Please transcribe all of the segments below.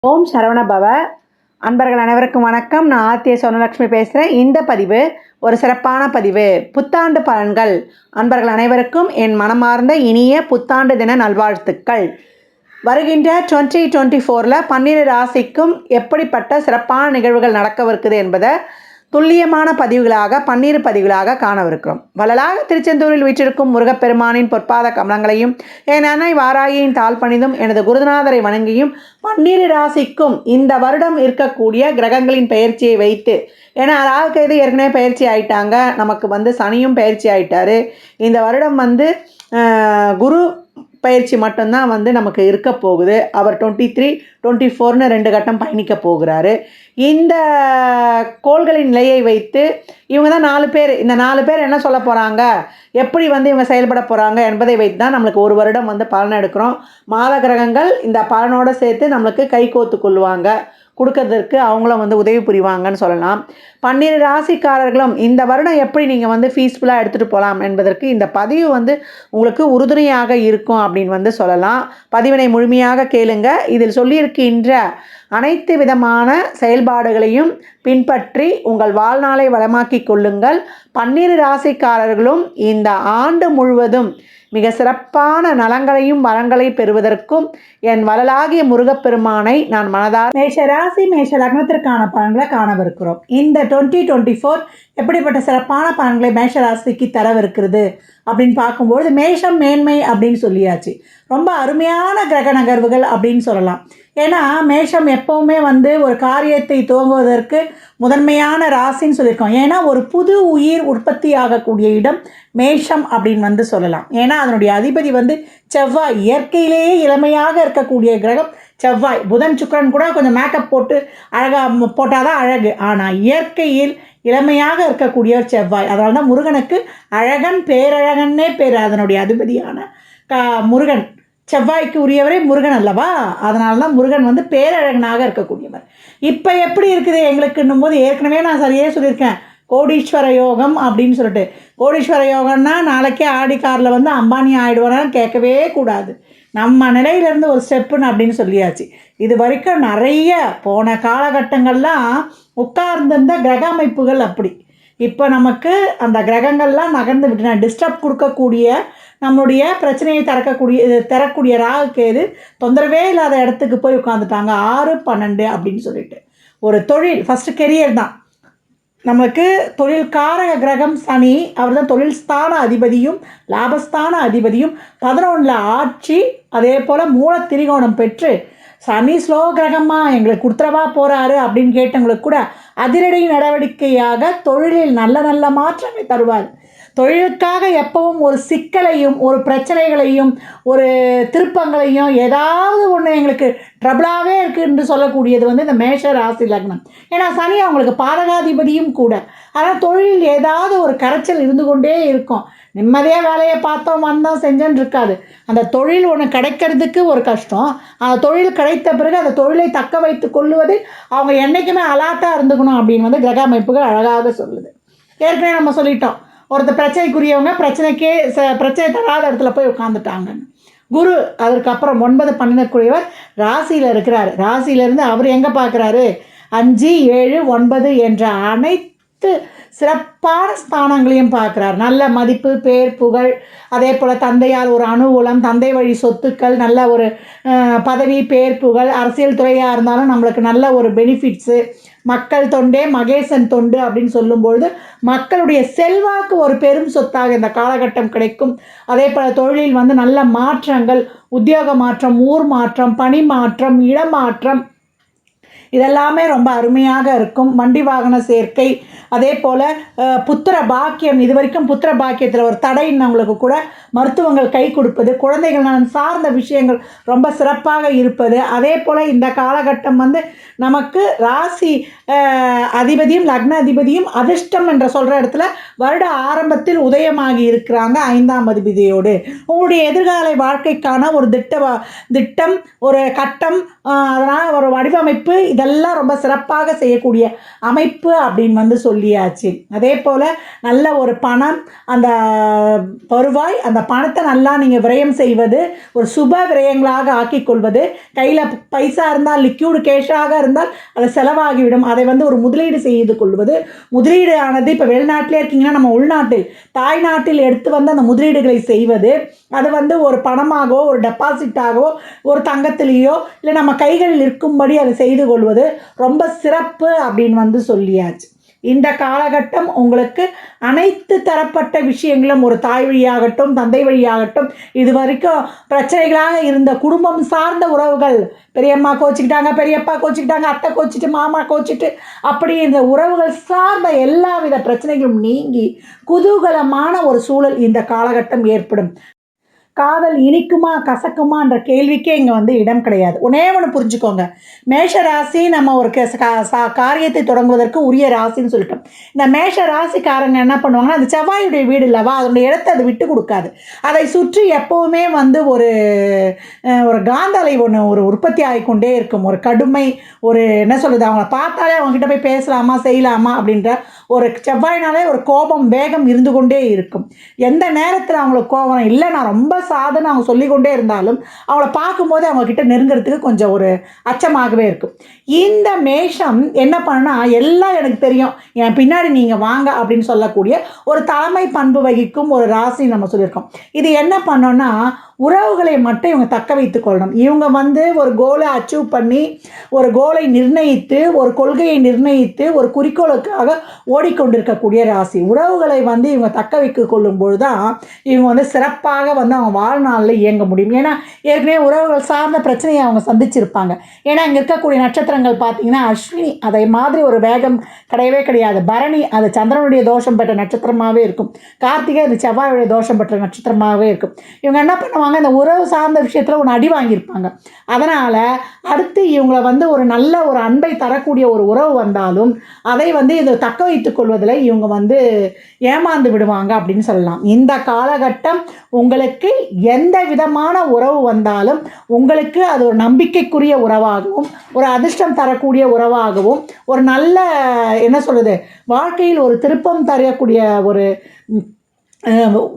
ஓம் சரவண பவ. அன்பர்கள் அனைவருக்கும் வணக்கம். நான் ஆர்த்திய சொர்ணலக்ஷ்மி பேசுகிறேன். இந்த பதிவு ஒரு சிறப்பான பதிவு. புத்தாண்டு பலன்கள். அன்பர்கள் அனைவருக்கும் என் மனமார்ந்த இனிய புத்தாண்டு தின நல்வாழ்த்துக்கள். வருகின்ற 2024 12 ராசிக்கும் எப்படிப்பட்ட சிறப்பான நிகழ்வுகள் நடக்கவிருக்குது என்பதை துல்லியமான பதிவுகளாக 12 பதிவுகளாக காணவிருக்கிறோம். வள்ளலாக திருச்செந்தூரில் வீற்றிருக்கும் முருகப்பெருமானின் பொற்பாத கமலங்களையும் என் அன்னை வாராகியின் தாழ் பணிந்தும் எனது குருநாதரை வணங்கியும் 12 ராசிக்கும் இந்த வருடம் இருக்கக்கூடிய கிரகங்களின் பெயர்ச்சியை வைத்து, ஏன்னா ராகுகேது ஏற்கனவே பயிற்சி ஆயிட்டாங்க, நமக்கு சனியும் பயிற்சி ஆயிட்டாரு. இந்த வருடம் குரு பயிற்சி மட்டும்தான் நமக்கு இருக்க போகுது. அவர் 23, 24ன்னு 2 கட்டம் பயணிக்க போகிறாரு. இந்த கோள்களின் நிலையை வைத்து இவங்க தான் 4 பேர். இந்த 4 பேர் என்ன சொல்ல போகிறாங்க, எப்படி இவங்க செயல்பட போகிறாங்க என்பதை வைத்து தான் நம்மளுக்கு ஒரு வருடம் பலன் எடுக்கிறோம். மாத கிரகங்கள் இந்த பலனோடு சேர்த்து நம்மளுக்கு கை கோத்து கொள்வாங்க, கொடுக்கறதுக்கு அவங்களும் உதவி புரிவாங்கன்னு சொல்லலாம். 12 ராசிக்காரர்களும் இந்த வருடம் எப்படி நீங்கள் ஃபீஸ்ஃபுல்லாக எடுத்துகிட்டு போகலாம் என்பதற்கு இந்த பதிவு உங்களுக்கு உறுதுணையாக இருக்கும் அப்படின்னு சொல்லலாம். பதிவினை முழுமையாக கேளுங்க. இதில் சொல்லியிருக்கின்ற அனைத்து விதமான செயல்பாடுகளையும் பின்பற்றி உங்கள் வாழ்நாளை வளமாக்கி கொள்ளுங்கள். 12 ராசிக்காரர்களும் இந்த ஆண்டு முழுவதும் மிக சிறப்பான நலங்களையும் வளங்களை பெறுவதற்கும் என் வள்ளலாகிய முருகப்பெருமானை நான் மனதார் மேஷ ராசி மேஷ லக்னத்திற்கான பலன்களை காணவிருக்கிறோம். இந்த 2024 எப்படிப்பட்ட சிறப்பான பலன்களை மேஷ ராசிக்கு தரவிருக்கிறது அப்படின்னு பார்க்கும்பொழுது, மேஷம் மேன்மை அப்படின்னு சொல்லியாச்சு. ரொம்ப அருமையான கிரக நகர்வுகள் அப்படின்னு சொல்லலாம். ஏன்னா மேஷம் எப்போவுமே ஒரு காரியத்தை துவங்குவதற்கு முதன்மையான ராசின்னு சொல்லியிருக்கோம். ஏன்னா ஒரு புது உயிர் உற்பத்தி ஆகக்கூடிய இடம் மேஷம் அப்படின்னு சொல்லலாம். ஏன்னா அதனுடைய அதிபதி செவ்வாய். இயற்கையிலேயே இளமையாக இருக்கக்கூடிய கிரகம் செவ்வாய். புதன் சுக்கிரன் கூட கொஞ்சம் மேக்கப் போட்டு அழகாக போட்டால் தான் அழகு. ஆனால் இயற்கையில் இளமையாக இருக்கக்கூடியவர் செவ்வாய். அதனால தான் முருகனுக்கு அழகன் பேரழகன்னே பேர். அதனுடைய அதிபதியான முருகன், செவ்வாய்க்கு உரியவரே முருகன் அல்லவா? அதனால தான் முருகன் பேரழகனாக இருக்கக்கூடியவர். இப்போ எப்படி இருக்குது எங்களுக்குன்னும் போது, ஏற்கனவே நான் சரியே சொல்லியிருக்கேன், கோடீஸ்வர யோகம் அப்படின்னு சொல்லிட்டு. கோடீஸ்வர யோகம்னா நாளைக்கே ஆடி காரில் அம்பானி ஆகிடுவானான்னு கேட்கவே கூடாது. நம்ம நிலையிலேருந்து ஒரு ஸ்டெப்புன்னு அப்படின்னு சொல்லியாச்சு. இது வரைக்கும் நிறைய போன காலகட்டங்கள்லாம் உட்கார்ந்திருந்த கிரக அமைப்புகள் அப்படி. இப்போ நமக்கு அந்த கிரகங்கள்லாம் நகர்ந்து விட்டுனா டிஸ்டர்ப் கொடுக்கக்கூடிய, நம்மளுடைய பிரச்சனையை தரக்கூடிய ராகுகேது தொந்தரவே இல்லாத இடத்துக்கு போய் உட்காந்துட்டாங்க. 6, 12 அப்படின்னு சொல்லிட்டு. ஒரு தொழில் ஃபஸ்ட்டு கெரியர் தான். நமக்கு தொழில்காரக கிரகம் சனி, அவர் தான் தொழில் ஸ்தான அதிபதியும் லாபஸ்தான அதிபதியும் 11ல் ஆட்சி. அதே போல் மூல திரிகோணம் பெற்று சனி ஸ்லோ கிரகமாக எங்களுக்கு கொடுத்துறவா போகிறாரு அப்படின்னு கேட்டவங்களுக்கு கூட அதிரடி நடவடிக்கையாக தொழிலில் நல்ல நல்ல மாற்றங்களை தருவார். தொழிலுக்காக எப்பவும் ஒரு சிக்கலையும் ஒரு பிரச்சனைகளையும் ஒரு திருப்பங்களையும் ஏதாவது ஒன்று எங்களுக்கு ட்ரபிளாகவே இருக்குது என்று சொல்லக்கூடியது இந்த மேஷ ராசி லக்னம். ஏன்னா சனி அவங்களுக்கு பாதகாதிபதியும் கூட. ஆனால் தொழில் ஏதாவது ஒரு கரைச்சல் இருந்து கொண்டே இருக்கும். நிம்மதியாக வேலையை பார்த்தோம் வந்தோம் செஞ்சோன்னு இருக்காது. அந்த தொழில் ஒன்று கிடைக்கிறதுக்கு ஒரு கஷ்டம். அந்த தொழில் கிடைத்த பிறகு அந்த தொழிலை தக்க வைத்து கொள்ளுவதில் அவங்க என்றைக்குமே அலாட்டாக இருந்துக்கணும் அப்படின்னு கிரக அமைப்புகள் அழகாக சொல்லுது. ஏற்கனவே நம்ம சொல்லிட்டோம், ஒருத்தர் பிரச்சனைக்குரியவங்க பிரச்சனை தராத இடத்துல போய் உட்காந்துட்டாங்கன்னு. குரு அதற்கப்புறம் 9, 12 ராசியில் இருக்கிறார். ராசியிலேருந்து அவர் எங்கே பார்க்குறாரு, 5, 7, 9 என்ற அனைத்து சிறப்பான ஸ்தானங்களையும் பார்க்குறார். நல்ல மதிப்பு, பேர், புகழ், அதே போல் தந்தையால் ஒரு அனுகூலம், தந்தை வழி சொத்துக்கள், நல்ல ஒரு பதவி, பேர், புகழ், அரசியல் துறையாக இருந்தாலும் நம்மளுக்கு நல்ல ஒரு பெனிஃபிட்ஸு, மக்கள் தொண்டே மகேசன் தொண்டு அப்படின்னு சொல்லும்பொழுது மக்களுடைய செல்வாக்கு ஒரு பெரும் சொத்தாக இந்த காலகட்டம் கிடைக்கும். அதே போல் தொழிலில் நல்ல மாற்றங்கள், உத்தியோக மாற்றம், ஊர் மாற்றம், பணி மாற்றம், இடமாற்றம், இதெல்லாமே ரொம்ப அருமையாக இருக்கும். வண்டி வாகன சேர்க்கை, அதே போல் புத்திர பாக்கியம். இது வரைக்கும் புத்திர பாக்கியத்தில் ஒரு தடையினவங்களுக்கு கூட மருத்துவங்கள் கை கொடுப்பது, குழந்தைகள் சார்ந்த விஷயங்கள் ரொம்ப சிறப்பாக இருப்பது. அதே போல் இந்த காலகட்டம் நமக்கு ராசி அதிபதியும் லக்ன அதிபதியும் அதிர்ஷ்டம் என்று சொல்கிற இடத்துல வருட ஆரம்பத்தில் உதயமாகி இருக்கிறாங்க 5ஆம் அதிபதியோடு. உங்களுடைய எதிர்கால வாழ்க்கைக்கான ஒரு திட்டம், ஒரு கட்டம், அதனால் ஒரு வடிவமைப்பு, இதெல்லாம் ரொம்ப சிறப்பாக செய்யக்கூடிய அமைப்பு அப்படின்னு வந்து சொல்லியாச்சு. அதே போல் நல்ல ஒரு பணம், அந்த வருவாய், அந்த பணத்தை நல்லா நீங்கள் விரயம் செய்வது, ஒரு சுப விரயங்களாக ஆக்கிக்கொள்வது, கையில் பைசா இருந்தால் லிக்யூடு கேஷாக இருந்தால் அது செலவாகிவிடும், அதை வந்து ஒரு முதலீடு செய்து கொள்வது. முதலீடு ஆனது இப்போ வெளிநாட்டிலே இருக்கீங்கன்னா நம்ம உள்நாட்டில் தாய்நாட்டில் எடுத்து வந்து அந்த முதலீடுகளை செய்வது, அது வந்து ஒரு பணமாகவோ ஒரு டெபாசிட்டாகவோ ஒரு தங்கத்திலேயோ இல்லை நம்ம கைகளில் இருக்கும்படி அதை செய்து கொள்வது ரொம்ப சிறப்பு அப்படின்னு வந்து சொல்லியாச்சு. இந்த காலகட்டம் உங்களுக்கு அனைத்து தரப்பட்ட விஷயங்களும், ஒரு தாய் வழியாகட்டும் தந்தை வழியாகட்டும், இது வரைக்கும் பிரச்சனைகளாக இருந்த குடும்பம் சார்ந்த உறவுகள், பெரியம்மா கோச்சிக்கிட்டாங்க, பெரியப்பா கோச்சிக்கிட்டாங்க, அத்தை கோச்சிட்டு, மாமா கோச்சிட்டு, அப்படி இந்த உறவுகள் சார்ந்த எல்லா வித பிரச்சனைகளும் நீங்கி குதூகலமான ஒரு சூழல் இந்த காலகட்டம் ஏற்படும். காதல் இனிக்குமா கசக்குமான்ற கேள்விக்கே இங்கே வந்து இடம் கிடையாது. ஒன்றே ஒன்று புரிஞ்சுக்கோங்க, மேஷ ராசி நம்ம ஒரு காரியத்தை தொடங்குவதற்கு உரிய ராசின்னு சொல்லிட்டோம். இந்த மேஷ ராசிக்காரங்க என்ன பண்ணுவாங்கன்னா, அந்த செவ்வாயுடைய வீடு இல்லவா, அதனுடைய இடத்தை அது விட்டு கொடுக்காது. அதை சுற்றி எப்போவுமே வந்து ஒரு காந்தலை ஒன்று ஒரு உற்பத்தி ஆகிக்கொண்டே இருக்கும். ஒரு கடுமை, ஒரு என்ன சொல்கிறது, அவங்கள பார்த்தாலே அவங்ககிட்ட போய் பேசலாமா செய்யலாமா அப்படின்ற ஒரு செவ்வாயினாலே ஒரு கோபம் வேகம் இருந்து கொண்டே இருக்கும். எந்த நேரத்தில் அவங்களுக்கு கோபம் இல்லை, நான் ரொம்ப சாதனை அவங்க சொல்லிக்கொண்டே இருந்தாலும் அவங்கள பார்க்கும்போது அவங்கக்கிட்ட நெருங்கிறதுக்கு கொஞ்சம் ஒரு அச்சமாகவே இருக்கும். இந்த மேஷம் என்ன பண்ணா, எல்லாம் எனக்கு தெரியும், என் பின்னாடி நீங்கள் வாங்க அப்படின்னு சொல்லக்கூடிய ஒரு தலைமை பண்பு வகிக்கும் ஒரு ராசி நம்ம சொல்லியிருக்கோம். இது என்ன பண்ணோன்னா, உறவுகளை மட்டும் இவங்க தக்க வைத்து கொள்ளணும். இவங்க வந்து ஒரு கோலை அச்சீவ் பண்ணி, ஒரு கோலை நிர்ணயித்து, ஒரு கொள்கையை நிர்ணயித்து, ஒரு குறிக்கோளுக்காக ஓடிக்கொண்டிருக்கக்கூடிய ராசி. உறவுகளை வந்து இவங்க தக்க வைத்து கொள்ளும் பொழுது தான் இவங்க வந்து சிறப்பாக வந்து அவங்க வாழ்நாளில் இயங்க முடியும். ஏன்னா ஏற்கனவே உறவுகள் சார்ந்த பிரச்சனையை அவங்க சந்திச்சிருப்பாங்க. ஏன்னா இங்கே இருக்கக்கூடிய நட்சத்திரங்கள் பார்த்தீங்கன்னா அஸ்வினி, அதை மாதிரி ஒரு வேகம் கிடையவே கிடையாது. பரணி அது சந்திரனுடைய தோஷம் பெற்ற நட்சத்திரமாகவே இருக்கும். கார்த்திகை அது செவ்வாயுடைய தோஷம் பெற்ற நட்சத்திரமாகவே இருக்கும். இவங்க என்ன பண்ணுவாங்க, இந்த உறவு சார்ந்த விஷயத்தில் ஒன்று அடி வாங்கியிருப்பாங்க. அதனால் அடுத்து இவங்களை வந்து ஒரு நல்ல ஒரு அன்பை தரக்கூடிய ஒரு உறவு வந்தாலும் அதை வந்து இதை தக்க வைத்துக் கொள்வதில் இவங்க வந்து ஏமாந்து விடுவாங்க அப்படின்னு சொல்லலாம். இந்த காலகட்டம் உங்களுக்கு எந்த விதமான உறவு வந்தாலும் உங்களுக்கு அது ஒரு நம்பிக்கைக்குரிய உறவாகவும், ஒரு அதிர்ஷ்டம் தரக்கூடிய உறவாகவும், ஒரு நல்ல என்ன சொல்கிறது, வாழ்க்கையில் ஒரு திருப்பம் தரக்கூடிய ஒரு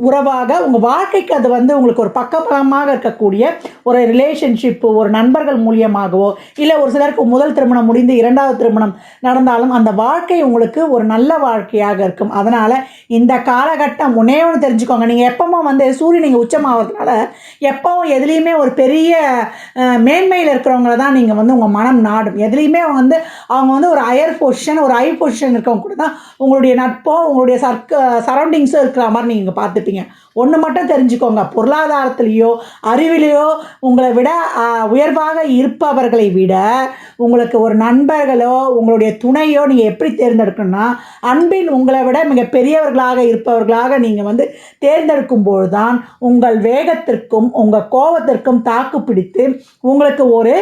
உறவாக உங்கள் வாழ்க்கைக்கு அது வந்து உங்களுக்கு ஒரு பக்கபலமாக இருக்கக்கூடிய ஒரு ரிலேஷன்ஷிப்பு, ஒரு நண்பர்கள் மூலியமாகவோ, இல்லை ஒரு சிலருக்கு முதல் திருமணம் முடிந்து இரண்டாவது திருமணம் நடந்தாலும் அந்த வாழ்க்கை உங்களுக்கு ஒரு நல்ல வாழ்க்கையாக இருக்கும். அதனால் இந்த காலகட்டம் ஒன்றே ஒன்று தெரிஞ்சுக்கோங்க, நீங்கள் எப்பவும் வந்து சூரியன் நீங்கள் உச்சமாகிறதுனால எப்பவும் எதுலேயுமே ஒரு பெரிய மேன்மையில் இருக்கிறவங்கள தான் நீங்கள் வந்து உங்கள் மனம் நாடும். எதுலேயுமே அவங்க வந்து ஒரு ஹையர் பொசிஷன், ஒரு ஹை பொசிஷன் இருக்கவங்க கூட தான் உங்களுடைய நட்போ உங்களுடைய சரௌண்டிங்ஸோ இருக்கிற மாதிரி நீங்கள் பார்த்துப்பீங்க. ஒன்று மட்டும் தெரிஞ்சுக்கோங்க, பொருளாதாரத்திலேயோ அறிவிலையோ உங்களை விட உயர்வாக இருப்பவர்களை விட உங்களுக்கு ஒரு நண்பர்களோ உங்களுடைய துணையோ நீங்கள் எப்படி தேர்ந்தெடுக்கணும்னா, அன்பில் உங்களை விட மிக பெரியவர்களாக இருப்பவர்களாக நீங்கள் வந்து தேர்ந்தெடுக்கும்போது தான் உங்கள் வேகத்திற்கும் உங்கள் கோபத்திற்கும் தாக்கு பிடித்து உங்களுக்கு ஒரு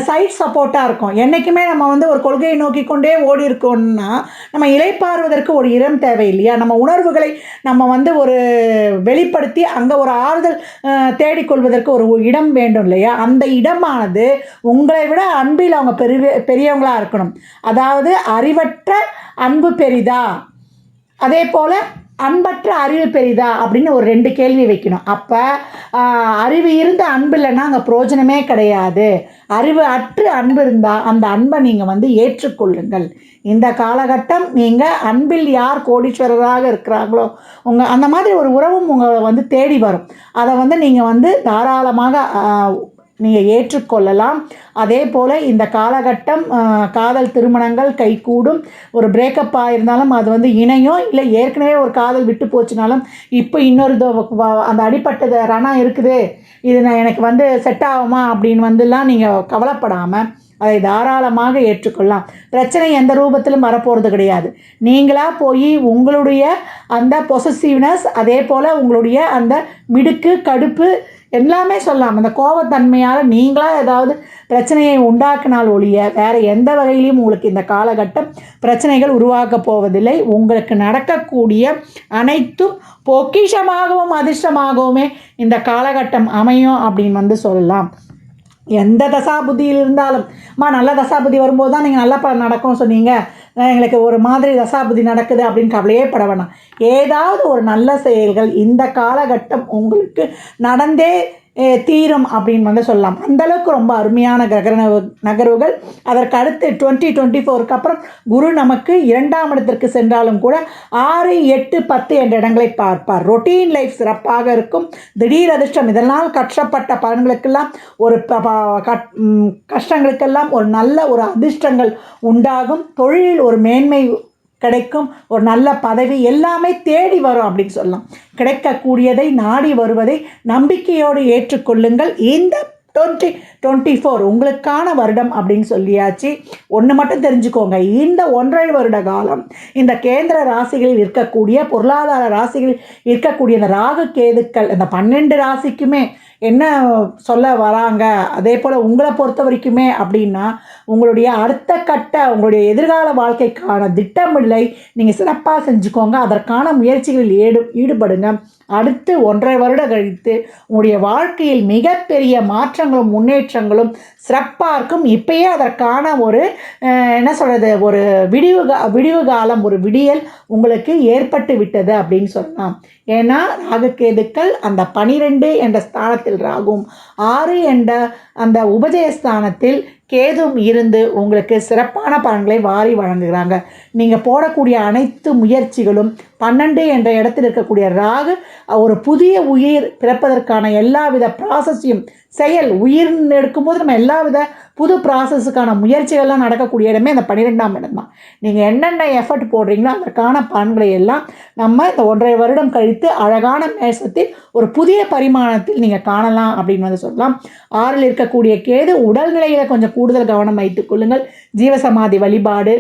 சைட் சப்போர்ட்டாக இருக்கும். என்றைக்குமே நம்ம வந்து ஒரு கொள்கையை நோக்கி கொண்டே ஓடி இருக்கோம்னா நம்ம இளைப்பாறுவதற்கு ஒரு இடம் தேவை இல்லையா? நம்ம உணர்வுகளை நம்ம வந்து ஒரு வெளிப்படுத்தி அங்கே ஒரு ஆறுதல் தேடிக்கொள்வதற்கு ஒரு இடம் வேண்டும் இல்லையா? அந்த இடமானது உங்களை விட அன்பில் அவங்க பெரியவங்களாக இருக்கணும். அதாவது அறிவற்ற அன்பு பெரிதா, அதே போல் அன்பற்ற அறிவு பெரிதா அப்படின்னு ஒரு 2 கேள்வி வைக்கணும். அப்போ அறிவு இருந்த அன்பு இல்லைன்னா அங்கே பிரயோஜனமே கிடையாது. அறிவு அற்று அன்பு இருந்தால் அந்த அன்பை நீங்கள் வந்து ஏற்றுக்கொள்ளுங்கள். இந்த காலகட்டம் நீங்கள் அன்பில் யார் கோடீஸ்வரராக இருக்கிறாங்களோ அந்த மாதிரி ஒரு உறவும் உங்களை வந்து தேடி வரும். அதை வந்து நீங்கள் வந்து தாராளமாக நீங்கள் ஏற்றுக்கொள்ளலாம். அதே போல் இந்த காலகட்டம் காதல் திருமணங்கள் கைகூடும். ஒரு பிரேக்கப் ஆகிருந்தாலும் அது வந்து இணையும், இல்லை ஏற்கனவே ஒரு காதல் விட்டு போச்சுனாலும் இப்போ இன்னொரு அந்த அடிப்பட்டது ரணம் இருக்குது, இது எனக்கு வந்து செட் ஆகுமா அப்படின்னு வந்துலாம் நீங்கள் கவலைப்படாமல் அதை தாராளமாக ஏற்றுக்கொள்ளலாம். பிரச்சனை எந்த ரூபத்திலும் வரப்போகிறது கிடையாது. நீங்களாக போய் உங்களுடைய அந்த பொசசிவ்னஸ், அதே போல் உங்களுடைய அந்த மிடுக்கு கடுப்பு எல்லாமே சொல்லலாம். அந்த கோபத்தன்மையால் நீங்களாக ஏதாவது பிரச்சனையை உண்டாக்கினால் ஒழிய வேறு எந்த வகையிலையும் உங்களுக்கு இந்த காலகட்டம் பிரச்சனைகள் உருவாக்கப் போவதில்லை. உங்களுக்கு நடக்கக்கூடிய அனைத்தும் பொக்கிஷமாகவும் அதிர்ஷ்டமாகவுமே இந்த காலகட்டம் அமையும் அப்படின்னு வந்து சொல்லலாம். எந்த தசாபுத்தியில் இருந்தாலும் நல்ல தசாபுத்தி வரும்போது தான் நீங்கள் நல்ல பலன் நடக்கும் சொன்னீங்க, எங்களுக்கு ஒரு மாதிரி தசாபுத்தி நடக்குது அப்படின்னு கவலையே பட வேணாம். ஏதாவது ஒரு நல்ல செயல்கள் இந்த காலகட்டம் உங்களுக்கு நடந்தே தீரும் அப்படின்னு சொல்லலாம். அந்தளவுக்கு ரொம்ப அருமையான கிரக நகர்வுகள். அதற்கு அடுத்து 2024க்கு அப்புறம் குரு நமக்கு 2ஆம் இடத்திற்கு சென்றாலும் கூட 6, 8, 10 என்ற இடங்களை பார்ப்பார். ரொட்டீன் லைஃப் சிறப்பாக இருக்கும். திடீர் அதிர்ஷ்டம், இதனால் கஷ்டப்பட்ட பலன்களுக்கெல்லாம் ஒரு கஷ்டங்களுக்கெல்லாம் ஒரு நல்ல ஒரு அதிர்ஷ்டங்கள் உண்டாகும். தொழிலில் ஒரு மேன்மை கிடைக்கும். ஒரு நல்ல பதவி எல்லாமே தேடி வரும் அப்படின்னு சொல்லலாம். கிடைக்கக்கூடியதை நாடி வருவதை நம்பிக்கையோடு ஏற்றுக்கொள்ளுங்கள். இந்த 2024 உங்களுக்கான வருடம் அப்படின்னு சொல்லியாச்சு. ஒன்று மட்டும் தெரிஞ்சுக்கோங்க, இந்த 1.5 வருட காலம் இந்த கேந்திர ராசிகளில் இருக்கக்கூடிய பொருளாதார ராசிகளில் இருக்கக்கூடிய இந்த ராகு கேதுக்கள் இந்த 12 ராசிக்குமே என்ன சொல்ல வராங்க, அதே போல் உங்களை பொறுத்த வரைக்குமே அப்படின்னா உங்களுடைய அடுத்த கட்ட உங்களுடைய எதிர்கால வாழ்க்கைக்கான திட்டமிடலை நீங்கள் சிறப்பாக செஞ்சுக்கோங்க. அதற்கான முயற்சிகளில் ஈடுபடுங்க. அடுத்து 1.5 வருடம் கழித்து உங்களுடைய வாழ்க்கையில் மிகப்பெரிய மாற்றங்களும் முன்னேற்றங்களும் சிறப்பாக இருக்கும். இப்பயே அதற்கான ஒரு என்ன சொல்கிறது, ஒரு விடிவு காலம், ஒரு விடியல் உங்களுக்கு ஏற்பட்டு விட்டது அப்படின்னு சொல்லலாம். ஏன்னா ராகுகேதுக்கள் அந்த 12 என்ற ஸ்தானத்தில் ராகும், 6 என்ற அந்த உபஜயஸ்தானத்தில் கேதும் இருந்து உங்களுக்கு சிறப்பான பலன்களை வாரி வழங்குகிறாங்க. நீங்கள் போடக்கூடிய அனைத்து முயற்சிகளும் 12 என்ற இடத்தில் இருக்கக்கூடிய ராகு ஒரு புதிய உயிர் பிறப்பதற்கான எல்லாவித ப்ராசஸையும் உயிர் எடுக்கும்போது நம்ம எல்லாவித புது ப்ராசஸுக்கான முயற்சிகள்லாம் நடக்கக்கூடிய இடமே அந்த 12ஆம் இடம் தான். நீங்கள் என்னென்ன எஃபர்ட் போடுறீங்களோ அதற்கான பலன்களை எல்லாம் நம்ம இந்த 1.5 வருடம் கழித்து அழகான மேசத்தில் ஒரு புதிய பரிமாணத்தில் நீங்கள் காணலாம் அப்படின்னு சொல்லலாம். 6ல் இருக்கக்கூடிய கேது உடல்நிலையில் கொஞ்சம் கூடுதல் கவனம் வைத்துக் கொள்ளுங்கள். ஜீவசமாதி வழிபாடு,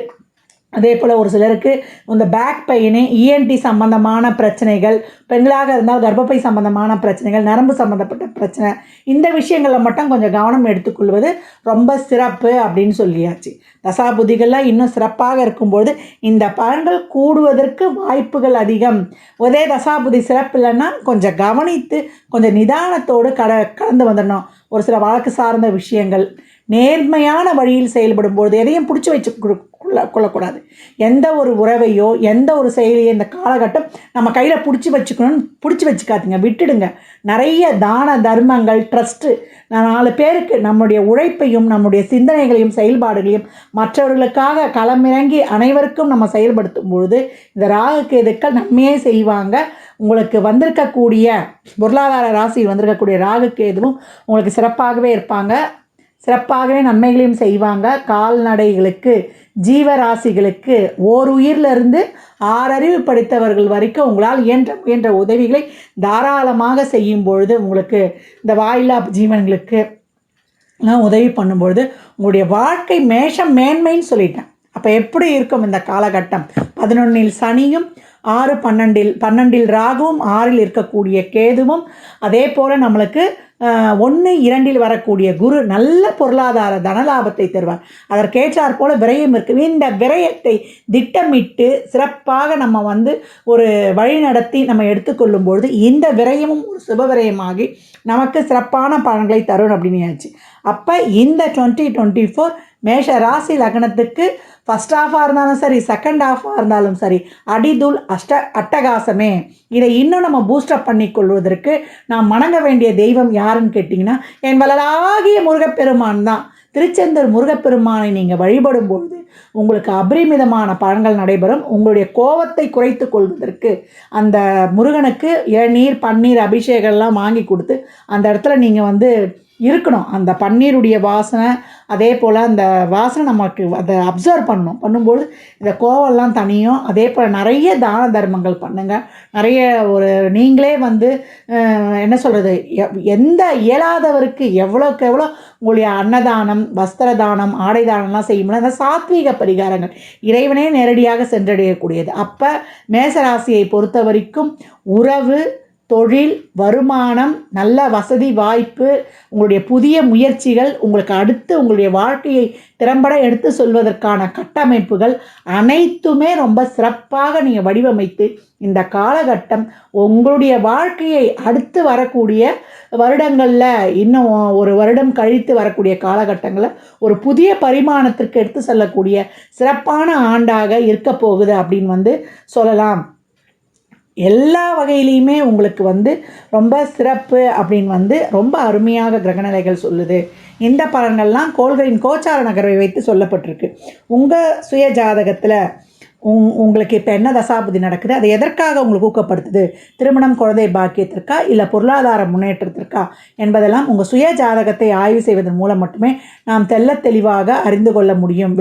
அதே போல் ஒரு சிலருக்கு இந்த பேக் பெயின், இஎன்டி சம்பந்தமான பிரச்சனைகள், பெண்களாக இருந்தால் கர்ப்பப்பை சம்பந்தமான பிரச்சனைகள், நரம்பு சம்பந்தப்பட்ட பிரச்சனை, இந்த விஷயங்களில் மட்டும் கொஞ்சம் கவனம் எடுத்துக்கொள்வது ரொம்ப சிறப்பு அப்படின்னு சொல்லியாச்சு. தசாபுதிகள்லாம் இன்னும் சிறப்பாக இருக்கும்போது இந்த பலன்கள் கூடுவதற்கு வாய்ப்புகள் அதிகம். ஒரே தசாபுதி சிறப்பு இல்லைன்னா கொஞ்சம் கவனித்து கொஞ்சம் நிதானத்தோடு கடந்து வந்துடணும். ஒரு சில வழக்கு சார்ந்த விஷயங்கள் நேர்மையான வழியில் செயல்படும்போது எதையும் பிடிச்சி வச்சு கொள்ளக்கூடாது. எந்த ஒரு உறவையோ எந்த ஒரு செயலையோ இந்த காலகட்டம் நம்ம கையில் பிடிச்சி வச்சுக்காதீங்க, விட்டுடுங்க. நிறைய தான தர்மங்கள், ட்ரஸ்ட்டு, 4 பேருக்கு நம்முடைய உழைப்பையும் நம்முடைய சிந்தனைகளையும் செயல்பாடுகளையும் மற்றவர்களுக்காக களமிறங்கி அனைவருக்கும் நம்ம செயல்படுத்தும் பொழுது இந்த ராகுகேதுக்கள் நன்மையே செய்வாங்க. உங்களுக்கு வந்திருக்கக்கூடிய பொருளாதார ராசியில் வந்திருக்கக்கூடிய ராகுகேதுவும் உங்களுக்கு சிறப்பாகவே இருப்பாங்க. சிறப்பாகவே நன்மைகளையும் செய்வாங்க. கால்நடைகளுக்கு, ஜீவராசிகளுக்கு, ஓர் உயிரிலிருந்து 6 அறிவு படித்தவர்கள் வரைக்கும் உங்களால் இயன்ற உதவிகளை தாராளமாக செய்யும் பொழுது உங்களுக்கு இந்த வாயில்லா ஜீவன்களுக்கு உதவி பண்ணும்பொழுது உங்களுடைய வாழ்க்கை மேன்மைன்னு சொல்லிட்டேன். அப்போ எப்படி இருக்கும் இந்த காலகட்டம்? 11ல் சனியும் 6, 12ல் ராகுவும் 6ல் இருக்கக்கூடிய கேதுவும், அதே போல் நம்மளுக்கு 1, 2ல் வரக்கூடிய குரு நல்ல பொருளாதார தனலாபத்தை தருவார். அதற்கேற்றாற் போல விரயம் இருக்குது. இந்த விரயத்தை திட்டமிட்டு சிறப்பாக நம்ம ஒரு வழி நடத்தி நம்ம எடுத்துக்கொள்ளும்பொழுது இந்த விரயமும் ஒரு சுப விரயமாகி நமக்கு சிறப்பான பலன்களை தரும் அப்படின்னாச்சு. அப்போ இந்த 2024 மேஷ ராசி லக்னத்துக்கு ஃபஸ்ட் ஹாஃபாக இருந்தாலும் சரி, செகண்ட் ஹாஃபாக இருந்தாலும் சரி, அடிதூள் அட்டகாசமே. இதை இன்னும் நம்ம பூஸ்டப் பண்ணிக்கொள்வதற்கு நாம் வணங்க வேண்டிய தெய்வம் யாருன்னு கேட்டிங்கன்னா என் வளராகிய முருகப்பெருமான் தான். திருச்செந்தூர் முருகப்பெருமானை நீங்கள் வழிபடும் பொழுது உங்களுக்கு அபரிமிதமான பலன்கள் நடைபெறும். உங்களுடைய கோபத்தை குறைத்து கொள்வதற்கு அந்த முருகனுக்கு இளநீர், பன்னீர் அபிஷேகம்லாம் வாங்கி கொடுத்து அந்த இடத்துல நீங்கள் இருக்கணும். அந்த பன்னீருடைய வாசனை, அதே போல் அந்த வாசனை நமக்கு அதை அப்சர்வ் பண்ணும்போது இந்த கோவம்லாம் தனியும். அதே போல் நிறைய தான தர்மங்கள் பண்ணுங்கள். நிறைய நீங்களே என்ன சொல்கிறது, எந்த இயலாதவருக்கு எவ்வளோக்கு எவ்வளோ உங்களுடைய அன்னதானம், வஸ்திர தானம், ஆடை தானம்லாம் செய்யும்போது அந்த சாத்வீக பரிகாரங்கள் இறைவனே நேரடியாக சென்றடையக்கூடியது. அப்போ மேசராசியை பொறுத்த வரைக்கும் உறவு, தொழில், வருமானம், நல்ல வசதி வாய்ப்பு, உங்களுடைய புதிய முயற்சிகள், உங்களுக்கு அடுத்து உங்களுடைய வாழ்க்கையை திறம்பட எடுத்து சொல்வதற்கான கட்டமைப்புகள் அனைத்துமே ரொம்ப சிறப்பாக நீங்கள் வடிவமைத்து இந்த காலகட்டம் உங்களுடைய வாழ்க்கையை அடுத்து வரக்கூடிய வருடங்களில், இன்னும் ஒரு வருடம் கழித்து வரக்கூடிய காலகட்டங்களில் ஒரு புதிய பரிமாணத்திற்கு எடுத்து செல்லக்கூடிய சிறப்பான ஆண்டாக இருக்க போகுது அப்படின்னு சொல்லலாம். எல்லா வகையிலையுமே உங்களுக்கு ரொம்ப சிறப்பு அப்படின்னு ரொம்ப அருமையாக கிரகநிலைகள் சொல்லுது. இந்த பலன்கள்லாம் கோள்களின் கோச்சார நகர்வை வைத்து சொல்லப்பட்டிருக்கு. உங்கள் சுய ஜாதகத்தில் உங்களுக்கு இப்போ என்ன தசாபுதி நடக்குது, அது எதற்காக உங்களுக்கு ஊக்கப்படுத்துது, திருமணம், குழந்தை பாக்கியத்திற்கா இல்லை பொருளாதார முன்னேற்றத்திற்கா என்பதெல்லாம் உங்கள் சுய ஜாதகத்தை ஆய்வு செய்வதன் மூலம் மட்டுமே நாம் தெள்ளத் தெளிவாக அறிந்து கொள்ள முடியும்.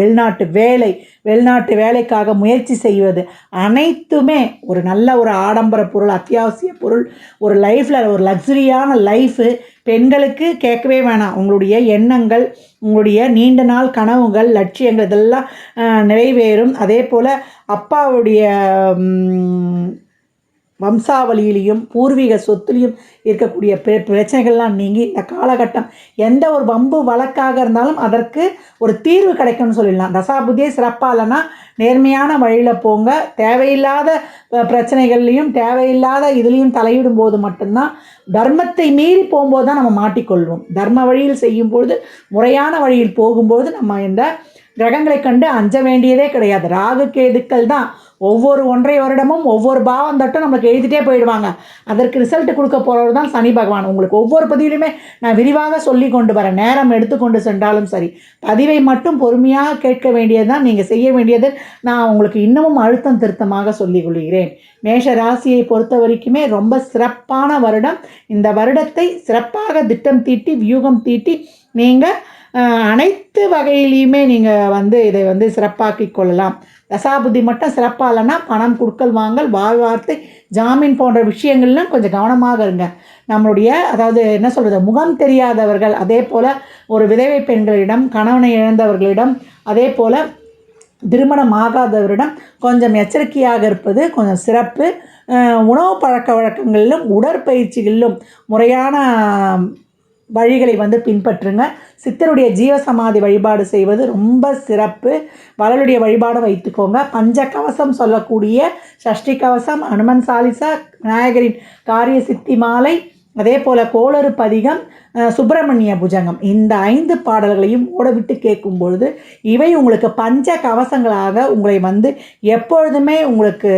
வெளிநாட்டு வேலைக்காக முயற்சி செய்வது அனைத்துமே ஒரு நல்ல ஒரு ஆடம்பர பொருள், அத்தியாவசிய பொருள், ஒரு லைஃப்பில் ஒரு லக்ஸுரியான லைஃபு பெண்களுக்கு கேட்கவே வேணாம். உங்களுடைய எண்ணங்கள், உங்களுடைய நீண்ட நாள் கனவுகள், லட்சியங்கள் இதெல்லாம் நிறைவேறும். அதே போல் அப்பாவுடைய வம்சாவளியிலையும் பூர்வீக சொத்துலேயும் இருக்கக்கூடிய பிரச்சனைகள்லாம் நீங்கி இந்த காலகட்டம் எந்த ஒரு வம்பு வழக்காக இருந்தாலும் அதற்கு ஒரு தீர்வு கிடைக்கும்னு சொல்லிடலாம். தசாபுதியே சிறப்பாக இல்லைன்னா நேர்மையான வழியில் போங்க. தேவையில்லாத பிரச்சனைகள்லையும் தேவையில்லாத இதுலேயும் தலையிடும் போது மட்டும்தான், தர்மத்தை மீறி போகும்போது தான் நம்ம மாட்டிக்கொள்வோம். தர்ம வழியில் செய்யும்பொழுது, முறையான வழியில் போகும்போது நம்ம இந்த கிரகங்களை கண்டு அஞ்ச வேண்டியதே கிடையாது. ராகு கேதுக்கள் தான் ஒவ்வொரு 1.5 வருடமும் ஒவ்வொரு பாவம் தட்டும் நம்மளுக்கு எழுதிட்டே போயிடுவாங்க. அதற்கு ரிசல்ட் கொடுக்க போகிறவர் தான் சனி பகவான். உங்களுக்கு ஒவ்வொரு பதிவிலுமே நான் விரிவாக சொல்லி கொண்டு வரேன். நேரம் எடுத்துக்கொண்டு சென்றாலும் சரி, பதிவை மட்டும் பொறுமையாக கேட்க வேண்டியது தான் நீங்கள் செய்ய வேண்டியது. நான் உங்களுக்கு இன்னமும் அழுத்தம் திருத்தமாக சொல்லிக் கொள்கிறேன். மேஷ ராசியை பொறுத்த வரைக்குமே ரொம்ப சிறப்பான வருடம். இந்த வருடத்தை சிறப்பாக திட்டம் தீட்டி வியூகம் தீட்டி நீங்கள் அனைத்து வகையிலையுமே நீங்கள் இதை சிறப்பாக்கி கொள்ளலாம். தசாபுத்தி மட்டும் சிறப்பாக இல்லைன்னா பணம் கொடுக்கல் வாங்கல், வாழ்வார்த்தை, ஜாமீன் போன்ற விஷயங்கள்லாம் கொஞ்சம் கவனமாக இருங்க. நம்மளுடைய என்ன சொல்கிறது, முகம் தெரியாதவர்கள், அதே போல் ஒரு விதவை பெண்களிடம், கணவனை இழந்தவர்களிடம், அதே போல் திருமணம் ஆகாதவரிடம் கொஞ்சம் எச்சரிக்கையாக இருப்பது கொஞ்சம் சிறப்பு. உணவு பழக்க வழக்கங்களிலும் உடற்பயிற்சிகளிலும் முறையான வழிகளை பின்பற்றுங்க. சித்தருடைய ஜீவசமாதி வழிபாடு செய்வது ரொம்ப சிறப்பு. வளருடைய வழிபாடு வைத்துக்கோங்க. பஞ்ச கவசம் சொல்லக்கூடிய சஷ்டி கவசம், அனுமன் சாலிசா, விநாயகரின் காரிய சித்தி மாலை, அதே போல் கோளறு பதிகம், சுப்பிரமணிய புஜங்கம், இந்த 5 பாடல்களையும் ஓடவிட்டு கேட்கும் பொழுது இவை உங்களுக்கு பஞ்ச கவசங்களாக உங்களை எப்பொழுதுமே உங்களுக்கு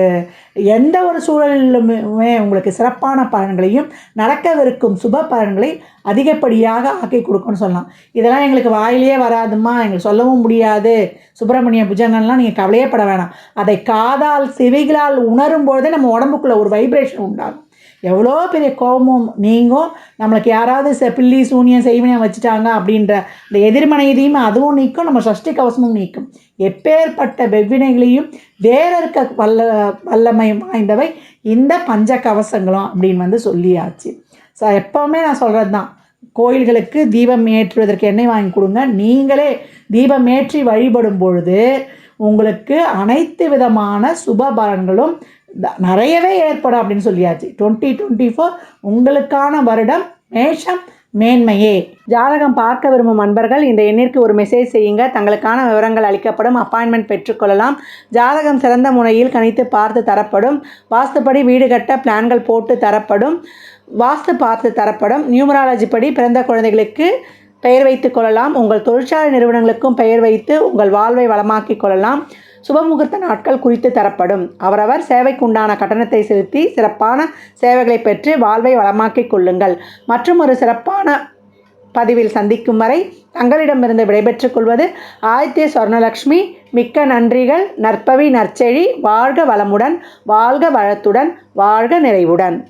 எந்த ஒரு சூழலிலுமே உங்களுக்கு சிறப்பான பலன்களையும் நடக்கவிருக்கும் சுப பலன்களை அதிகப்படியாக ஆக்கி கொடுக்குன்னு சொல்லலாம். இதெல்லாம் எங்களுக்கு வாயிலே வராதுமா, எங்களுக்கு சொல்லவும் முடியாது, சுப்பிரமணிய புஜங்கம்லாம் நீங்கள் கவலையே பட வேணாம். அதை காதால் செவிகளால் உணரும் பொழுதே நம்ம உடம்புக்குள்ளே ஒரு வைப்ரேஷன் உண்டாகும். எவ்வளோ பெரிய கோபமும் நீங்கும். நம்மளுக்கு யாராவது பில்லி சூனியம் செய்வினியம் வச்சுட்டாங்க அப்படின்ற இந்த எதிர்மனையதையும் அதுவும் நீக்கும், நம்ம சஷ்டி கவசமும் நீக்கும். எப்பேற்பட்ட வெவ்வினைகளையும் வேற இருக்க வல்லமை வாய்ந்தவை இந்த பஞ்ச கவசங்களும் அப்படின்னு சொல்லியாச்சு. எப்போவுமே நான் சொல்கிறது தான், கோயில்களுக்கு தீபம் ஏற்றுவதற்கு எண்ணெய் வாங்கி கொடுங்க. நீங்களே தீபம் ஏற்றி வழிபடும் பொழுது உங்களுக்கு அனைத்து விதமான சுப பலன்களும் நிறையவே ஏற்படும் அப்படின்னு சொல்லியாச்சு. 2024 உங்களுக்கான வருடம். மேஷம் மேன்மையே. ஜாதகம் பார்க்க விரும்பும் அன்பர்கள் இந்த எண்ணிற்கு ஒரு மெசேஜ் செய்யுங்க. தங்களுக்கான விவரங்கள் அளிக்கப்படும். அப்பாயின்மெண்ட் பெற்றுக்கொள்ளலாம். ஜாதகம் சிறந்த முறையில் கணித்து பார்த்து தரப்படும். வாஸ்துப்படி வீடு கட்ட பிளான்கள் போட்டு தரப்படும். வாஸ்து பார்த்து தரப்படும். நியூமராலஜி படி பிறந்த குழந்தைகளுக்கு பெயர் வைத்து கொள்ளலாம். உங்கள் தொழிற்சாலை நிறுவனங்களுக்கும் பெயர் வைத்து உங்கள் வாழ்வை வளமாக்கி கொள்ளலாம். சுபமுகூர்த்த நாட்கள் குறித்து தரப்படும். அவரவர் சேவைக்குண்டான கட்டணத்தை செலுத்தி சிறப்பான சேவைகளை பெற்று வாழ்வை வளமாக்கிக் கொள்ளுங்கள். மற்றும் ஒரு சிறப்பான பதிவில் சந்திக்கும் வரை தங்களிடமிருந்து விடைபெற்றுக் கொள்வது ஆதித்ய சொர்ணலக்ஷ்மி. மிக்க நன்றிகள். நற்பவி நற்செழி. வாழ்க வளமுடன், வாழ்க வளத்துடன், வாழ்க நிறைவுடன்.